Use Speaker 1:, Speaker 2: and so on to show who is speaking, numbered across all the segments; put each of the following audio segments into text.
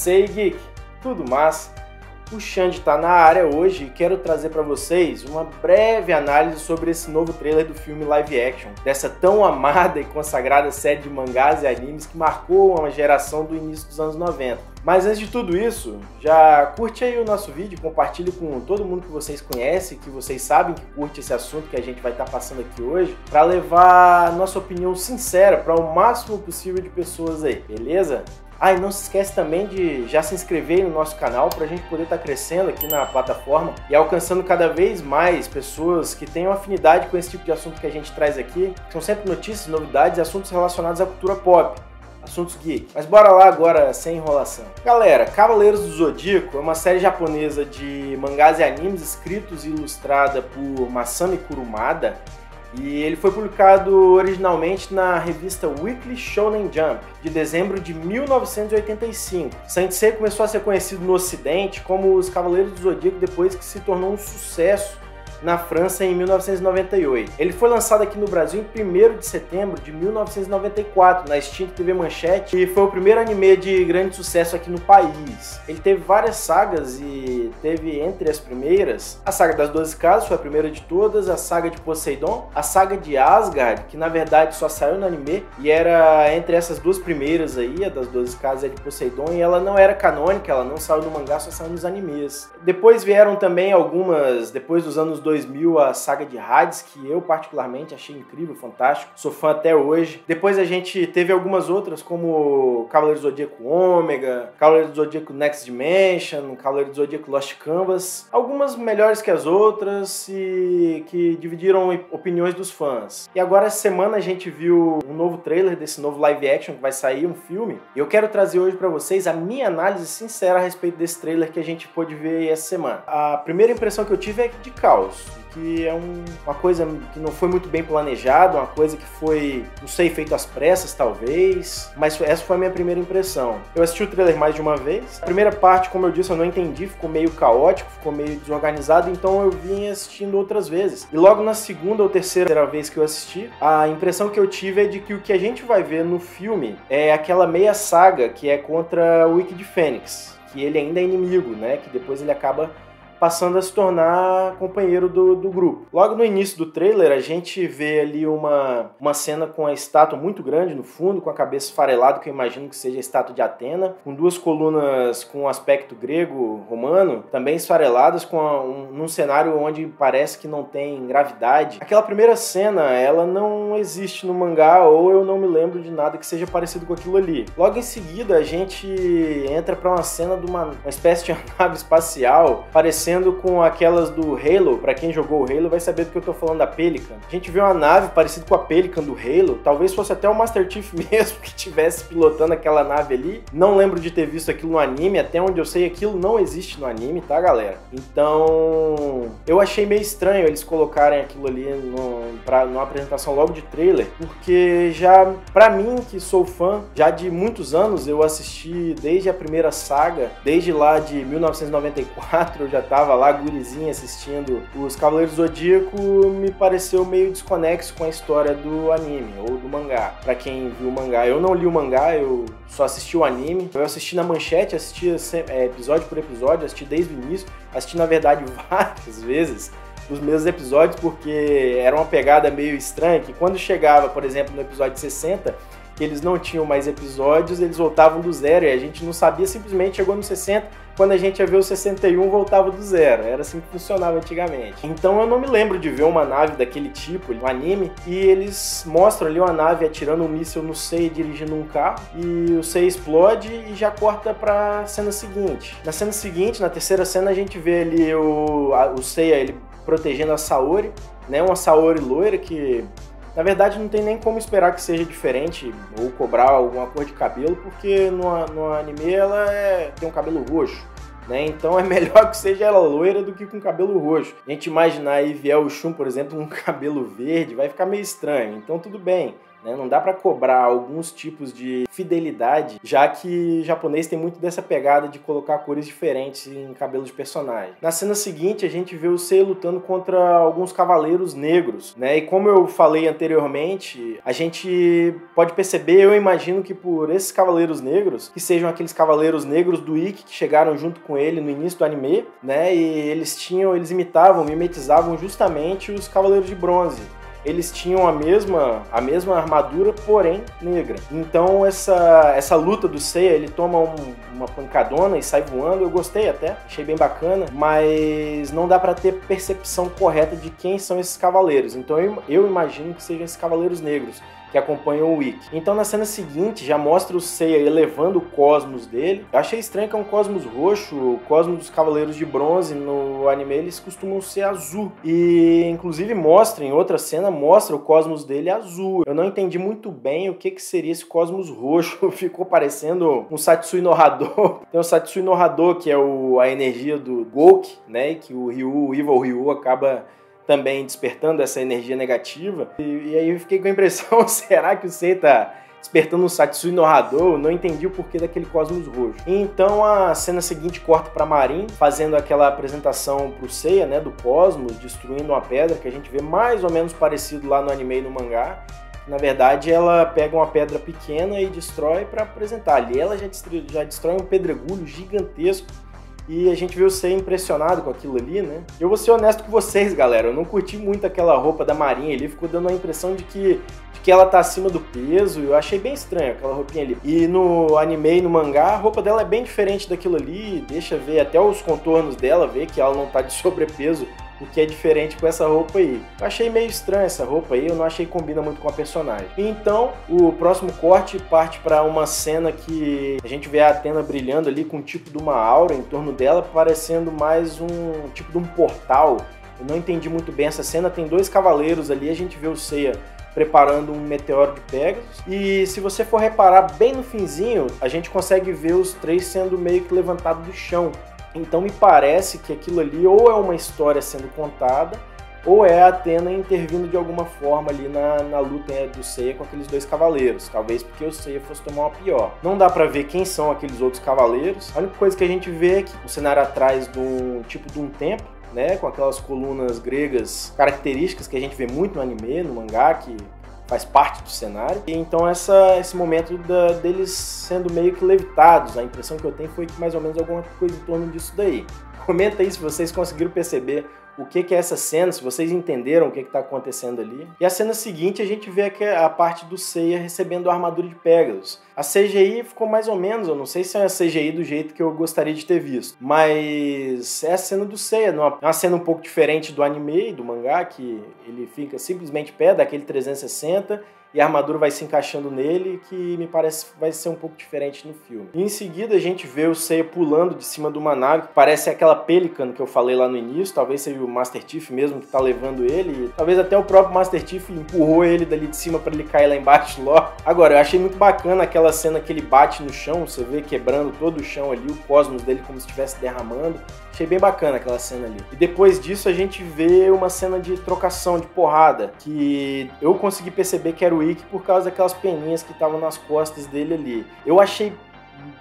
Speaker 1: Sensei Geek, tudo massa? O Xande tá na área hoje e quero trazer para vocês uma breve análise sobre esse novo trailer do filme live action, dessa tão amada e consagrada série de mangás e animes que marcou uma geração do início dos anos 90. Mas antes de tudo isso, já curte aí o nosso vídeo, compartilhe com todo mundo que vocês conhecem, que vocês sabem que curte esse assunto que a gente vai estar passando aqui hoje, para levar a nossa opinião sincera para o máximo possível de pessoas aí, beleza? Ah, e não se esquece também de já se inscrever no nosso canal para a gente poder estar crescendo aqui na plataforma e alcançando cada vez mais pessoas que tenham afinidade com esse tipo de assunto que a gente traz aqui. São sempre notícias, novidades e assuntos relacionados à cultura pop, assuntos geek. Mas bora lá agora, sem enrolação. Galera, Cavaleiros do Zodíaco é uma série japonesa de mangás e animes escritos e ilustrada por Masami Kurumada. E ele foi publicado originalmente na revista Weekly Shonen Jump, de dezembro de 1985. Saint Seiya começou a ser conhecido no ocidente como os Cavaleiros do Zodíaco depois que se tornou um sucesso na França em 1998. Ele foi lançado aqui no Brasil em 1º de setembro de 1994, na extinta TV Manchete, e foi o primeiro anime de grande sucesso aqui no país. Ele teve várias sagas e teve entre as primeiras a saga das 12 Casas, foi a primeira de todas, a saga de Poseidon, a saga de Asgard, que na verdade só saiu no anime, e era entre essas duas primeiras aí, a das 12 Casas e a de Poseidon, e ela não era canônica, ela não saiu no mangá, só saiu nos animes. Depois vieram também algumas, depois dos anos 2000, a saga de Hades, que eu particularmente achei incrível, fantástico, sou fã até hoje. Depois a gente teve algumas outras, como Cavaleiro do Zodíaco Ômega, Cavaleiro do Zodíaco Next Dimension, Cavaleiro do Zodíaco Lost Canvas, algumas melhores que as outras e que dividiram opiniões dos fãs. E agora essa semana a gente viu um novo trailer desse novo live action que vai sair, um filme, e eu quero trazer hoje pra vocês a minha análise sincera a respeito desse trailer que a gente pôde ver essa semana. A primeira impressão que eu tive é de caos, que é uma coisa que não foi muito bem planejada, uma coisa que foi, não sei, feito às pressas talvez, mas essa foi a minha primeira impressão. Eu assisti o trailer mais de uma vez. A primeira parte, como eu disse, eu não entendi, ficou meio caótico, ficou meio desorganizado, então eu vim assistindo outras vezes. E logo na segunda ou terceira vez que eu assisti, a impressão que eu tive é de que o que a gente vai ver no filme é aquela meia saga que é contra o Wicked Fênix, que ele ainda é inimigo, né, que depois ele acaba passando a se tornar companheiro do grupo. Logo no início do trailer, a gente vê ali uma cena com a estátua muito grande no fundo, com a cabeça esfarelada, que eu imagino que seja a estátua de Atena, com duas colunas com um aspecto grego-romano, também esfareladas, num cenário onde parece que não tem gravidade. Aquela primeira cena, ela não existe no mangá, ou eu não me lembro de nada que seja parecido com aquilo ali. Logo em seguida, a gente entra para uma cena de uma espécie de nave espacial, parecendo com aquelas do Halo. Pra quem jogou o Halo vai saber do que eu tô falando, da Pelican. A gente vê uma nave parecida com a Pelican do Halo, talvez fosse até o Master Chief mesmo que estivesse pilotando aquela nave ali. Não lembro de ter visto aquilo no anime, até onde eu sei aquilo não existe no anime, tá, galera? Então eu achei meio estranho eles colocarem aquilo ali numa apresentação logo de trailer, porque já, pra mim que sou fã já de muitos anos, eu assisti desde a primeira saga, desde lá de 1994, eu já tava lá gurizinho assistindo os Cavaleiros do Zodíaco, me pareceu meio desconexo com a história do anime ou do mangá. Pra quem viu o mangá, eu não li o mangá, eu só assisti o anime. Eu assisti na Manchete, assisti episódio por episódio, assisti desde o início, assisti na verdade várias vezes os mesmos episódios, porque era uma pegada meio estranha, que quando chegava, por exemplo, no episódio 60, que eles não tinham mais episódios, eles voltavam do zero, e a gente não sabia, simplesmente chegou no 60, quando a gente ia ver o 61, voltava do zero. Era assim que funcionava antigamente. Então eu não me lembro de ver uma nave daquele tipo no anime, e eles mostram ali uma nave atirando um míssil no Seiya dirigindo um carro, e o Seiya explode e já corta pra cena seguinte. Na cena seguinte, na terceira cena, a gente vê ali o Seiya ele protegendo a Saori, né, uma Saori loira que na verdade não tem nem como esperar que seja diferente ou cobrar alguma cor de cabelo, porque no anime ela tem um cabelo roxo, né? Então é melhor que seja ela loira do que com cabelo roxo. A gente imaginar aí vier o Shun, por exemplo, com cabelo verde, vai ficar meio estranho. Então tudo bem, né? Não dá pra cobrar alguns tipos de fidelidade, já que japonês tem muito dessa pegada de colocar cores diferentes em cabelo de personagem. Na cena seguinte, a gente vê o Seiya lutando contra alguns cavaleiros negros, né? E como eu falei anteriormente, a gente pode perceber, eu imagino que por esses cavaleiros negros, que sejam aqueles cavaleiros negros do Ikki que chegaram junto com ele no início do anime, né? E eles imitavam, mimetizavam justamente os cavaleiros de bronze. Eles tinham a mesma armadura, porém negra. Então essa luta do Seiya, ele toma uma pancadona e sai voando. Eu gostei até, achei bem bacana, mas não dá pra ter percepção correta de quem são esses cavaleiros. Então eu imagino que sejam esses cavaleiros negros que acompanham o Ikki. Então na cena seguinte já mostra o Seiya elevando o cosmos dele. Eu achei estranho que é um cosmos roxo, o cosmos dos Cavaleiros de Bronze no anime eles costumam ser azul. E inclusive mostra, em outra cena, mostra o cosmos dele azul. Eu não entendi muito bem o que seria esse cosmos roxo, ficou parecendo um Satsui no Hado. Tem o Satsui no Hado, que é a energia do Gouki, né, que o Evil Ryu acaba também despertando essa energia negativa. E aí eu fiquei com a impressão, será que o Seiya tá despertando um Satsui no Hado? Não entendi o porquê daquele cosmos roxo. Então a cena seguinte corta pra Marin, fazendo aquela apresentação pro Seiya, né, do cosmos, destruindo uma pedra, que a gente vê mais ou menos parecido lá no anime e no mangá. Na verdade, ela pega uma pedra pequena e destrói para apresentar. Ali ela já destrói um pedregulho gigantesco. E a gente vê o Seiya impressionado com aquilo ali, né? Eu vou ser honesto com vocês, galera. Eu não curti muito aquela roupa da Marinha ali. Ficou dando a impressão de que ela tá acima do peso. Eu achei bem estranho aquela roupinha ali. E no anime e no mangá, a roupa dela é bem diferente daquilo ali. Deixa ver até os contornos dela, ver que ela não tá de sobrepeso, o que é diferente com essa roupa aí. Eu achei meio estranha essa roupa aí, eu não achei que combina muito com a personagem. Então, o próximo corte parte para uma cena que a gente vê a Athena brilhando ali com um tipo de uma aura em torno dela, parecendo mais um tipo de um portal. Eu não entendi muito bem essa cena, tem dois cavaleiros ali, a gente vê o Seiya preparando um meteoro de Pegasus. E se você for reparar bem no finzinho, a gente consegue ver os três sendo meio que levantados do chão. Então me parece que aquilo ali ou é uma história sendo contada, ou é a Athena intervindo de alguma forma ali na luta do Seiya com aqueles dois cavaleiros. Talvez porque o Seiya fosse tomar uma pior. Não dá pra ver quem são aqueles outros cavaleiros. A única coisa que a gente vê é que o cenário atrás de um templo, né, com aquelas colunas gregas características que a gente vê muito no anime, no mangá, que faz parte do cenário. E então esse momento deles sendo meio que levitados, a impressão que eu tenho foi que mais ou menos alguma coisa em torno disso daí. Comenta aí se vocês conseguiram perceber o que é essa cena, se vocês entenderam o que está acontecendo ali. E a cena seguinte a gente vê a parte do Seiya recebendo a armadura de Pegasus. A CGI ficou mais ou menos, eu não sei se é uma CGI do jeito que eu gostaria de ter visto, mas é a cena do Seiya, é uma cena um pouco diferente do anime e do mangá, que ele fica simplesmente pé daquele 360 e a armadura vai se encaixando nele, que me parece vai ser um pouco diferente no filme. E em seguida a gente vê o Seiya pulando de cima de uma nave, que parece aquela Pelican que eu falei lá no início, talvez seja o Master Chief mesmo que tá levando ele, e talvez até o próprio Master Chief empurrou ele dali de cima para ele cair lá embaixo logo. Agora, eu achei muito bacana aquela cena que ele bate no chão, você vê quebrando todo o chão ali, o cosmos dele como se estivesse derramando. Achei bem bacana aquela cena ali. E depois disso a gente vê uma cena de trocação, de porrada, que eu consegui perceber que era o Ikki por causa daquelas peninhas que estavam nas costas dele ali. Eu achei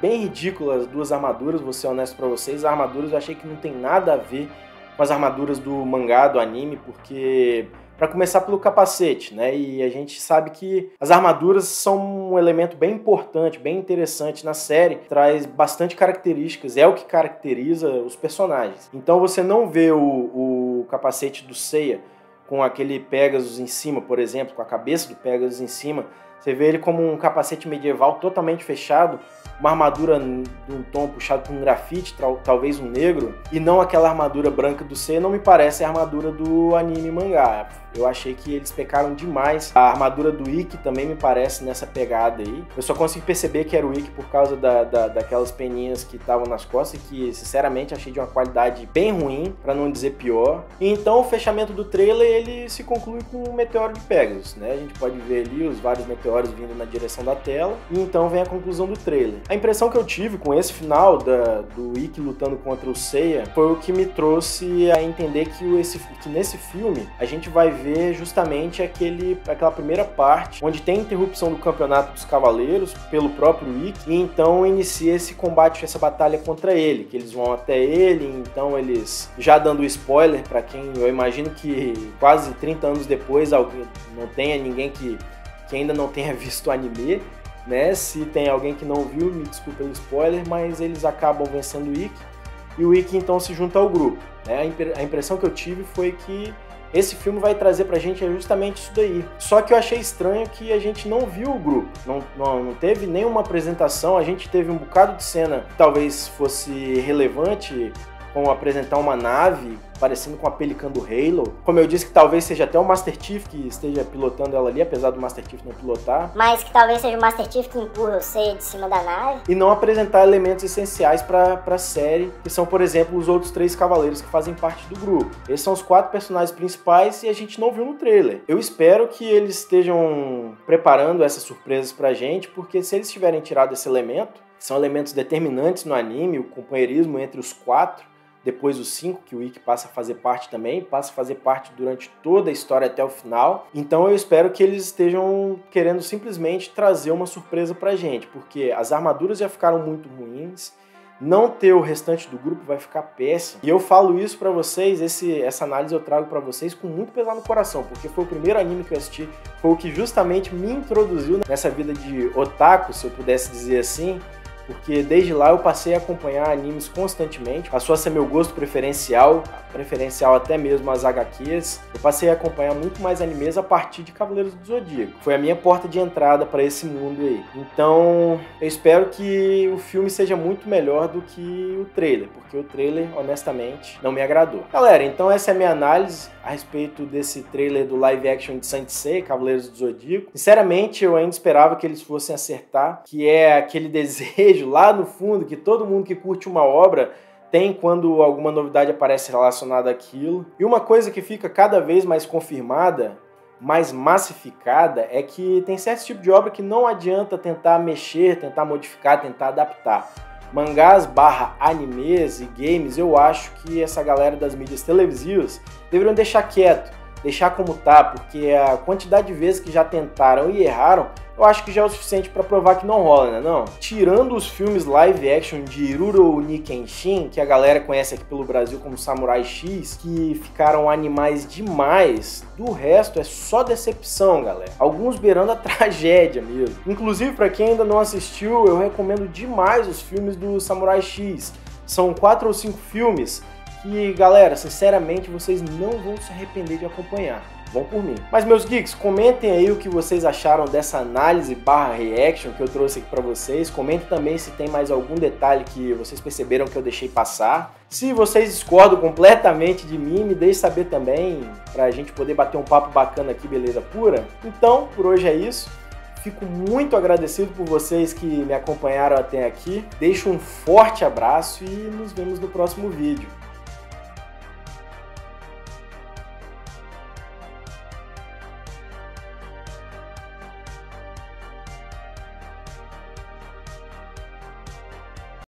Speaker 1: bem ridículas as duas armaduras, vou ser honesto pra vocês. As armaduras eu achei que não tem nada a ver com as armaduras do mangá, do anime, porque... Para começar pelo capacete, né? E a gente sabe que as armaduras são um elemento bem importante, bem interessante na série, traz bastante características, é o que caracteriza os personagens. Então você não vê o capacete do Seiya com aquele Pegasus em cima, por exemplo, com a cabeça do Pegasus em cima, você vê ele como um capacete medieval totalmente fechado, uma armadura de um tom puxado por um grafite, talvez um negro, e não aquela armadura branca do Seiya, não me parece a armadura do anime e mangá. Eu achei que eles pecaram demais. A armadura do Ikki também me parece nessa pegada aí. Eu só consegui perceber que era o Ikki por causa daquelas peninhas que estavam nas costas, que sinceramente achei de uma qualidade bem ruim, para não dizer pior. E então o fechamento do trailer ele se conclui com o meteoro de Pegasus, né? A gente pode ver ali os vários meteoros aleatórios vindo na direção da tela, e então vem a conclusão do trailer. A impressão que eu tive com esse final do Ikki lutando contra o Seiya foi o que me trouxe a entender que nesse filme a gente vai ver justamente aquela primeira parte onde tem interrupção do campeonato dos cavaleiros pelo próprio Ikki, e então inicia esse combate, essa batalha contra ele, que eles vão até ele, então eles, já dando spoiler para quem, eu imagino que quase 30 anos depois não tenha ninguém que ainda não tenha visto o anime, né? Se tem alguém que não viu, me desculpe pelo spoiler, mas eles acabam vencendo o Ikki, e o Ikki então se junta ao grupo, né? A impressão que eu tive foi que esse filme vai trazer pra gente justamente isso daí. Só que eu achei estranho que a gente não viu o grupo, não teve nenhuma apresentação, a gente teve um bocado de cena que talvez fosse relevante, como apresentar uma nave parecendo com a Pelican do Halo. Como eu disse, que talvez seja até o Master Chief que esteja pilotando ela ali, apesar do Master Chief não pilotar.
Speaker 2: Mas que talvez seja o Master Chief que empurra o Seiya de cima da nave.
Speaker 1: E não apresentar elementos essenciais para a série, que são, por exemplo, os outros 3 cavaleiros que fazem parte do grupo. Esses são os 4 personagens principais e a gente não viu no trailer. Eu espero que eles estejam preparando essas surpresas pra gente, porque se eles tiverem tirado esse elemento, que são elementos determinantes no anime, o companheirismo entre os 4, depois os 5, que o Ikki passa a fazer parte também, passa a fazer parte durante toda a história até o final. Então eu espero que eles estejam querendo simplesmente trazer uma surpresa pra gente, porque as armaduras já ficaram muito ruins, não ter o restante do grupo vai ficar péssimo. E eu falo isso pra vocês, essa análise eu trago pra vocês com muito pesar no coração, porque foi o primeiro anime que eu assisti, foi o que justamente me introduziu nessa vida de otaku, se eu pudesse dizer assim, porque desde lá eu passei a acompanhar animes constantemente, passou a ser meu gosto preferencial até mesmo as HQs. Eu passei a acompanhar muito mais animes a partir de Cavaleiros do Zodíaco. Foi a minha porta de entrada para esse mundo aí. Então, eu espero que o filme seja muito melhor do que o trailer, porque o trailer, honestamente, não me agradou. Galera, então essa é a minha análise a respeito desse trailer do live action de Saint Seiya, Cavaleiros do Zodíaco. Sinceramente, eu ainda esperava que eles fossem acertar, que é aquele desejo lá no fundo que todo mundo que curte uma obra tem quando alguma novidade aparece relacionada àquilo. E uma coisa que fica cada vez mais confirmada, mais massificada, é que tem certo tipo de obra que não adianta tentar mexer, tentar modificar, tentar adaptar. Mangás / animes e games, eu acho que essa galera das mídias televisivas deveriam deixar quieto, deixar como tá, porque a quantidade de vezes que já tentaram e erraram, eu acho que já é o suficiente para provar que não rola, né não? Tirando os filmes live action de Rurouni Kenshin, que a galera conhece aqui pelo Brasil como Samurai X, que ficaram animais demais, do resto é só decepção, galera. Alguns beirando a tragédia mesmo. Inclusive, para quem ainda não assistiu, eu recomendo demais os filmes do Samurai X. São 4 ou 5 filmes que, galera, sinceramente, vocês não vão se arrepender de acompanhar. Vão por mim. Mas, meus geeks, comentem aí o que vocês acharam dessa análise / reaction que eu trouxe aqui pra vocês. Comentem também se tem mais algum detalhe que vocês perceberam que eu deixei passar. Se vocês discordam completamente de mim, me deixe saber também, pra gente poder bater um papo bacana aqui, beleza pura? Então, por hoje é isso. Fico muito agradecido por vocês que me acompanharam até aqui. Deixo um forte abraço e nos vemos no próximo vídeo.